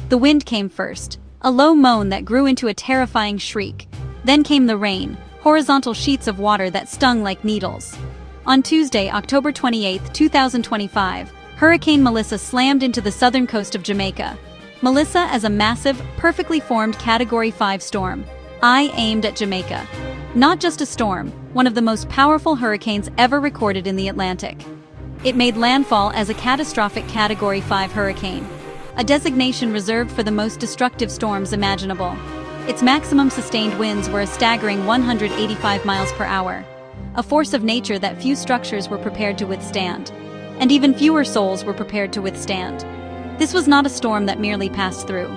The wind came first, a low moan that grew into a terrifying shriek. Then came the rain, horizontal sheets of water that stung like needles. On Tuesday, October 28, 2025, Hurricane Melissa slammed into the southern coast of Jamaica. Melissa as a massive, perfectly formed Category 5 storm, aimed at Jamaica. Not just a storm, one of the most powerful hurricanes ever recorded in the Atlantic. It made landfall as a catastrophic Category 5 hurricane, a designation reserved for the most destructive storms imaginable. Its maximum sustained winds were a staggering 185 miles per hour, a force of nature that few structures were prepared to withstand, and even fewer souls were prepared to withstand. This was not a storm that merely passed through.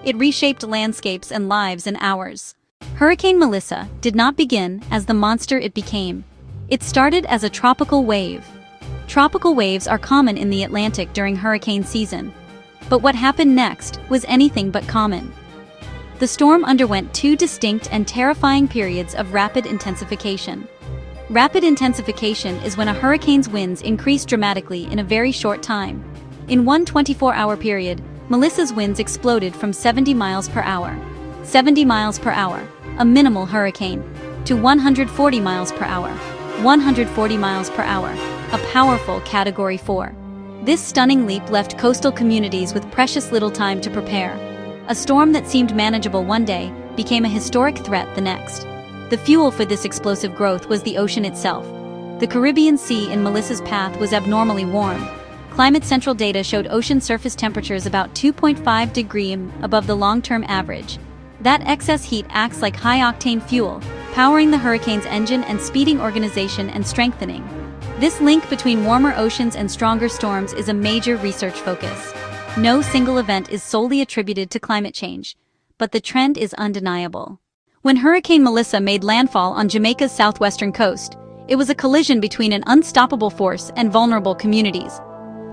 It reshaped landscapes and lives in hours. Hurricane Melissa did not begin as the monster it became. It started as a tropical wave. Tropical waves are common in the Atlantic during hurricane season. But what happened next was anything but common. The storm underwent two distinct and terrifying periods of rapid intensification. Rapid intensification is when a hurricane's winds increase dramatically in a very short time. In one 24-hour period, Melissa's winds exploded from 70 miles per hour, a minimal hurricane, to 140 miles per hour, 140 miles per hour, a powerful Category 4. This stunning leap left coastal communities with precious little time to prepare. A storm that seemed manageable one day became a historic threat the next. The fuel for this explosive growth was the ocean itself. The Caribbean Sea in Melissa's path was abnormally warm. Climate Central data showed ocean surface temperatures about 2.5 degrees above the long-term average. That excess heat acts like high-octane fuel, powering the hurricane's engine and speeding organization and strengthening. This link between warmer oceans and stronger storms is a major research focus. No single event is solely attributed to climate change, but the trend is undeniable. When Hurricane Melissa made landfall on Jamaica's southwestern coast, it was a collision between an unstoppable force and vulnerable communities.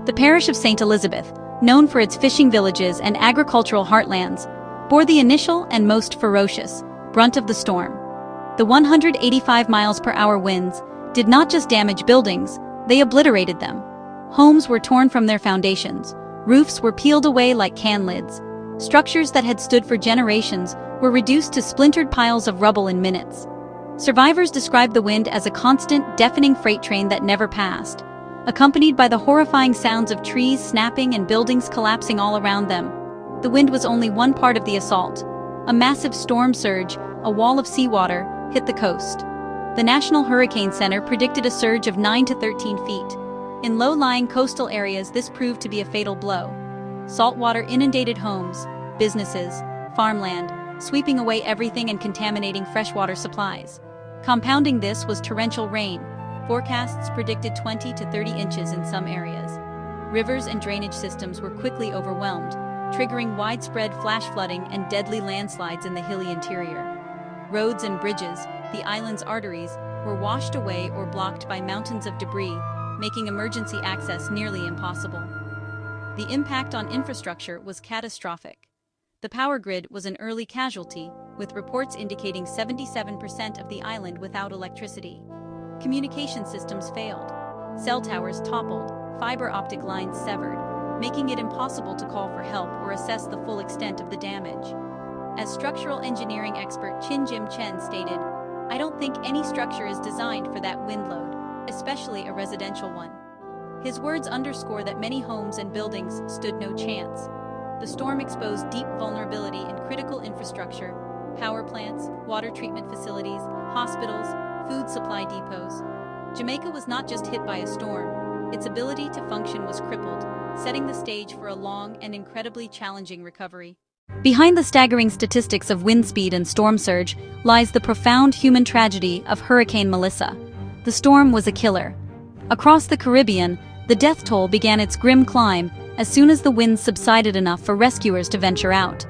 The parish of St. Elizabeth, known for its fishing villages and agricultural heartlands, bore the initial and most ferocious brunt of the storm. The 185 miles per hour winds did not just damage buildings, they obliterated them. Homes were torn from their foundations, roofs were peeled away like can lids. Structures that had stood for generations were reduced to splintered piles of rubble in minutes. Survivors described the wind as a constant, deafening freight train that never passed, accompanied by the horrifying sounds of trees snapping and buildings collapsing all around them. The wind was only one part of the assault. A massive storm surge, a wall of seawater, hit the coast. The National Hurricane Center predicted a surge of 9 to 13 feet. In low-lying coastal areas, this proved to be a fatal blow. Saltwater inundated homes, businesses, farmland, sweeping away everything and contaminating freshwater supplies. Compounding this was torrential rain. Forecasts predicted 20 to 30 inches in some areas. Rivers and drainage systems were quickly overwhelmed, triggering widespread flash flooding and deadly landslides in the hilly interior. Roads and bridges, the island's arteries, were washed away or blocked by mountains of debris, making emergency access nearly impossible. The impact on infrastructure was catastrophic. The power grid was an early casualty, with reports indicating 77% of the island without electricity. Communication systems failed. Cell towers toppled, fiber optic lines severed, making it impossible to call for help or assess the full extent of the damage. As structural engineering expert Jim Chen stated, "I don't think any structure is designed for that wind load, especially a residential one." His words underscore that many homes and buildings stood no chance. The storm exposed deep vulnerability in critical infrastructure, power plants, water treatment facilities, hospitals, food supply depots. Jamaica was not just hit by a storm, its ability to function was crippled, setting the stage for a long and incredibly challenging recovery. Behind the staggering statistics of wind speed and storm surge lies the profound human tragedy of Hurricane Melissa. The storm was a killer. Across the Caribbean, the death toll began its grim climb as soon as the winds subsided enough for rescuers to venture out.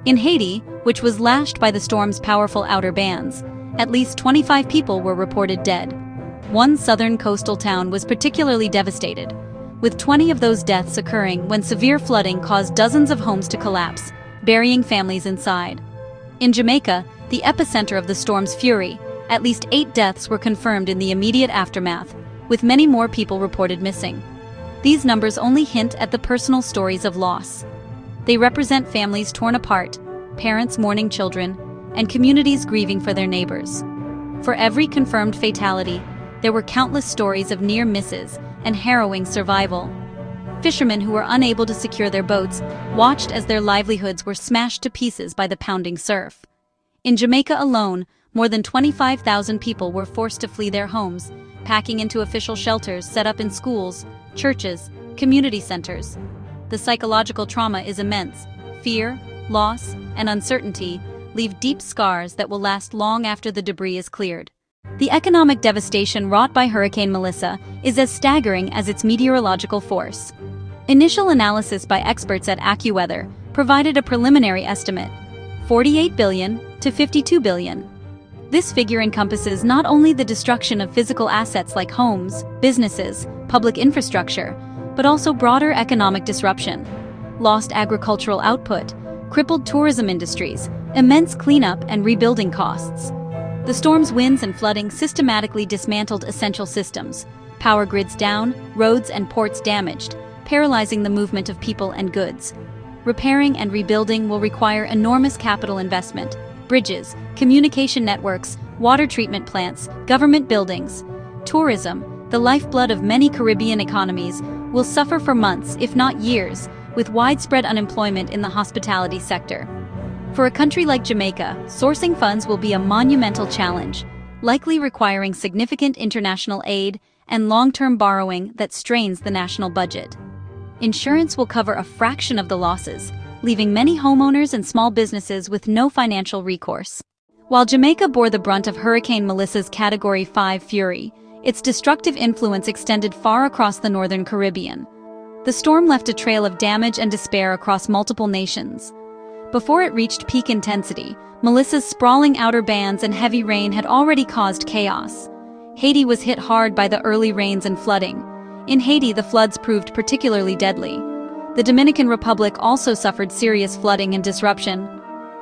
In Haiti, which was lashed by the storm's powerful outer bands, at least 25 people were reported dead. One southern coastal town was particularly devastated, with 20 of those deaths occurring when severe flooding caused dozens of homes to collapse, burying families inside. In Jamaica, the epicenter of the storm's fury, at least 8 deaths were confirmed in the immediate aftermath, with many more people reported missing. These numbers only hint at the personal stories of loss. They represent families torn apart, parents mourning children, and communities grieving for their neighbors. For every confirmed fatality, there were countless stories of near misses and harrowing survival. Fishermen who were unable to secure their boats watched as their livelihoods were smashed to pieces by the pounding surf. In Jamaica alone, more than 25,000 people were forced to flee their homes, packing into official shelters set up in schools, churches, community centers. The psychological trauma is immense. Fear, loss, and uncertainty leave deep scars that will last long after the debris is cleared. The economic devastation wrought by Hurricane Melissa is as staggering as its meteorological force. Initial analysis by experts at AccuWeather provided a preliminary estimate: $48 billion to $52 billion. This figure encompasses not only the destruction of physical assets like homes, businesses, public infrastructure, but also broader economic disruption. Lost agricultural output, crippled tourism industries, immense cleanup and rebuilding costs. The storm's winds and flooding systematically dismantled essential systems, power grids down, roads and ports damaged, paralyzing the movement of people and goods. Repairing and rebuilding will require enormous capital investment: bridges, communication networks, water treatment plants, government buildings. Tourism, the lifeblood of many Caribbean economies, will suffer for months, if not years, with widespread unemployment in the hospitality sector. For a country like Jamaica, sourcing funds will be a monumental challenge, likely requiring significant international aid and long-term borrowing that strains the national budget. Insurance will cover a fraction of the losses, leaving many homeowners and small businesses with no financial recourse. While Jamaica bore the brunt of Hurricane Melissa's Category 5 fury, its destructive influence extended far across the northern Caribbean. The storm left a trail of damage and despair across multiple nations. Before it reached peak intensity, Melissa's sprawling outer bands and heavy rain had already caused chaos. Haiti was hit hard by the early rains and flooding. In Haiti, the floods proved particularly deadly. The Dominican Republic also suffered serious flooding and disruption.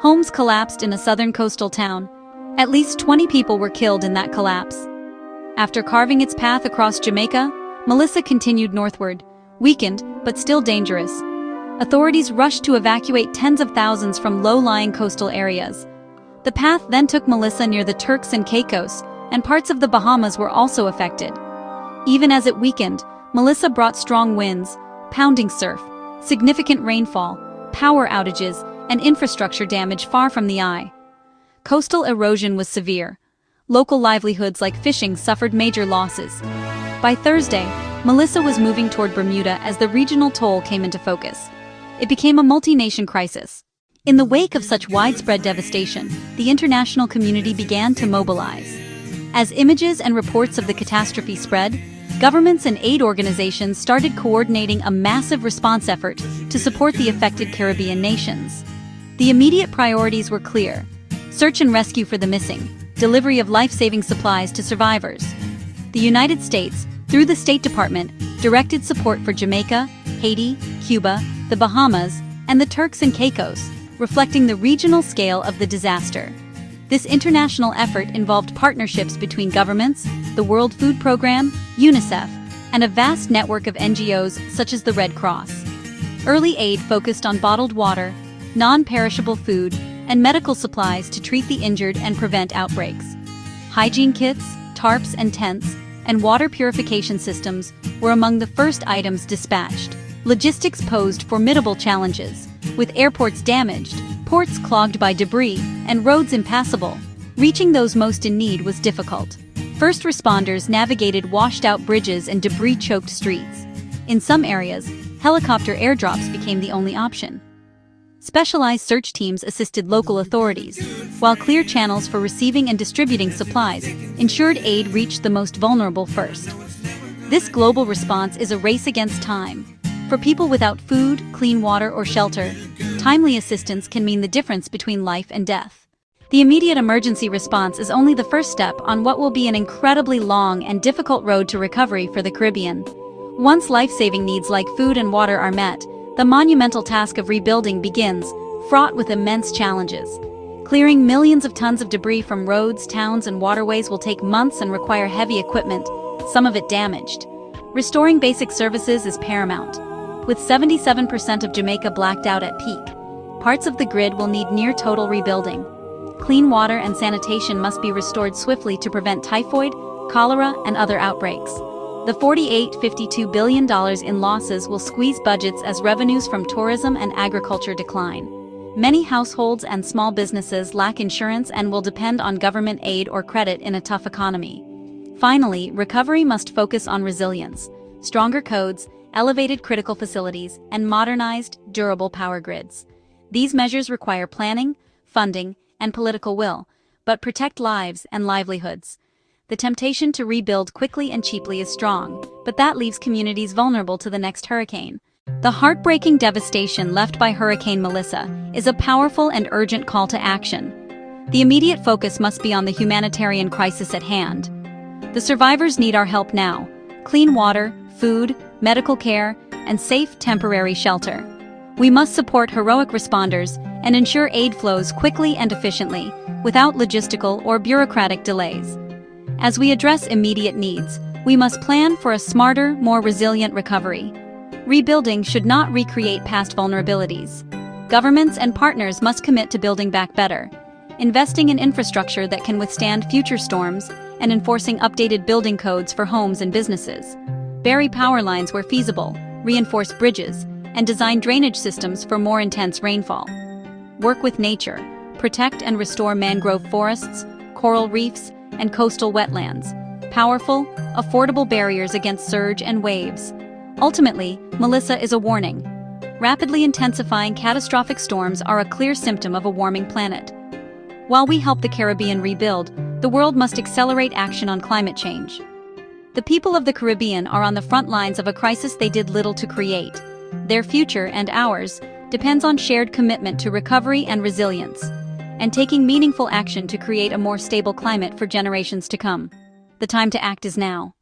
Homes collapsed in a southern coastal town. At least 20 people were killed in that collapse. After carving its path across Jamaica, Melissa continued northward, weakened but still dangerous. Authorities rushed to evacuate tens of thousands from low-lying coastal areas. The path then took Melissa near the Turks and Caicos, and parts of the Bahamas were also affected. Even as it weakened, Melissa brought strong winds, pounding surf, significant rainfall, power outages, and infrastructure damage far from the eye. Coastal erosion was severe. Local livelihoods like fishing suffered major losses. By Thursday, Melissa was moving toward Bermuda as the regional toll came into focus. It became a multi-nation crisis. In the wake of such widespread devastation, the international community began to mobilize. As images and reports of the catastrophe spread, governments and aid organizations started coordinating a massive response effort to support the affected Caribbean nations. The immediate priorities were clear: search and rescue for the missing, delivery of life-saving supplies to survivors. The United States, through the State Department, directed support for Jamaica, Haiti, Cuba, the Bahamas, and the Turks and Caicos, reflecting the regional scale of the disaster. This international effort involved partnerships between governments, the World Food Program, UNICEF, and a vast network of NGOs such as the Red Cross. Early aid focused on bottled water, non-perishable food, and medical supplies to treat the injured and prevent outbreaks. Hygiene kits, tarps and tents, and water purification systems were among the first items dispatched. Logistics posed formidable challenges, with airports damaged, ports clogged by debris, and roads impassable. Reaching those most in need was difficult. First responders navigated washed-out bridges and debris-choked streets. In some areas, helicopter airdrops became the only option. Specialized search teams assisted local authorities, while clear channels for receiving and distributing supplies ensured aid reached the most vulnerable first. This global response is a race against time. For people without food, clean water, or shelter, timely assistance can mean the difference between life and death. The immediate emergency response is only the first step on what will be an incredibly long and difficult road to recovery for the Caribbean. Once life-saving needs like food and water are met, the monumental task of rebuilding begins, fraught with immense challenges. Clearing millions of tons of debris from roads, towns, and waterways will take months and require heavy equipment, some of it damaged. Restoring basic services is paramount. with 77% of Jamaica blacked out at peak. Parts of the grid will need near-total rebuilding. Clean water and sanitation must be restored swiftly to prevent typhoid, cholera, and other outbreaks. The $48.52 billion in losses will squeeze budgets as revenues from tourism and agriculture decline. Many households and small businesses lack insurance and will depend on government aid or credit in a tough economy. Finally, recovery must focus on resilience, stronger codes, elevated critical facilities, and modernized, durable power grids. These measures require planning, funding, and political will, but protect lives and livelihoods. The temptation to rebuild quickly and cheaply is strong, but that leaves communities vulnerable to the next hurricane. The heartbreaking devastation left by Hurricane Melissa is a powerful and urgent call to action. The immediate focus must be on the humanitarian crisis at hand. The survivors need our help now: clean water, food, medical care, and safe temporary shelter. We must support heroic responders and ensure aid flows quickly and efficiently, without logistical or bureaucratic delays. As we address immediate needs, we must plan for a smarter, more resilient recovery. Rebuilding should not recreate past vulnerabilities. Governments and partners must commit to building back better, investing in infrastructure that can withstand future storms, and enforcing updated building codes for homes and businesses. Bury power lines where feasible, reinforce bridges, and design drainage systems for more intense rainfall. Work with nature, protect and restore mangrove forests, coral reefs, and coastal wetlands, powerful, affordable barriers against surge and waves. Ultimately, Melissa is a warning. Rapidly intensifying catastrophic storms are a clear symptom of a warming planet. While we help the Caribbean rebuild, the world must accelerate action on climate change. The people of the Caribbean are on the front lines of a crisis they did little to create. Their future, and ours, depends on shared commitment to recovery and resilience, and taking meaningful action to create a more stable climate for generations to come. The time to act is now.